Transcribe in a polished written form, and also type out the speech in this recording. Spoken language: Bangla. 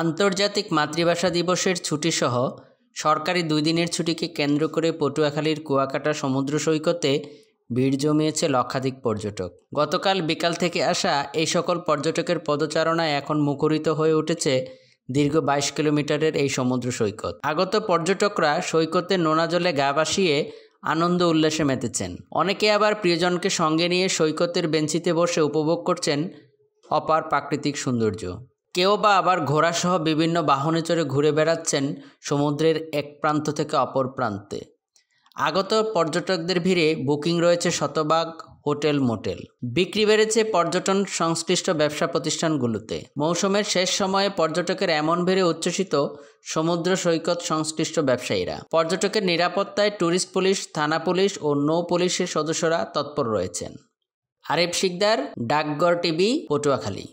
আন্তর্জাতিক মাতৃভাষা দিবসের ছুটিসহ সরকারি 2 দিনের ছুটিকে কেন্দ্র করে পটুয়াখালীর কুয়াকাটা সমুদ্র সৈকতে ভিড় জমিয়েছে লক্ষাধিক পর্যটক। গতকাল বিকাল থেকে আসা এই সকল পর্যটকের পদচারণায় এখন মুখরিত হয়ে উঠেছে দীর্ঘ 22 কিলোমিটারের এই সমুদ্র সৈকত। আগত পর্যটকরা সৈকতে নোনা জলে গা ভাসিয়ে আনন্দ উল্লাসে মেতেছেন। অনেকে আবার প্রিয়জনকে সঙ্গে নিয়ে সৈকতের বেঞ্চিতে বসে উপভোগ করছেন অপার প্রাকৃতিক সৌন্দর্য। কেউ বা আবার ঘোড়াসহ বিভিন্ন বাহনে চড়ে ঘুরে বেড়াচ্ছেন সমুদ্রের এক প্রান্ত থেকে অপর প্রান্তে। আগত পর্যটকদের ভিড়ে বুকিং রয়েছে শতভাগ হোটেল মোটেল। বিক্রি বেড়েছে পর্যটন সংশ্লিষ্ট ব্যবসা প্রতিষ্ঠানগুলোতে। মৌসুমের শেষ সময়ে পর্যটকের এমন ভিড়ে উচ্ছ্বসিত সমুদ্র সৈকত সংশ্লিষ্ট ব্যবসায়ীরা। পর্যটকের নিরাপত্তায় ট্যুরিস্ট পুলিশ, থানা পুলিশ ও নৌ পুলিশের সদস্যরা তৎপর রয়েছেন। আরিফ শিকদার, ডাকঘর টিভি, পটুয়াখালী।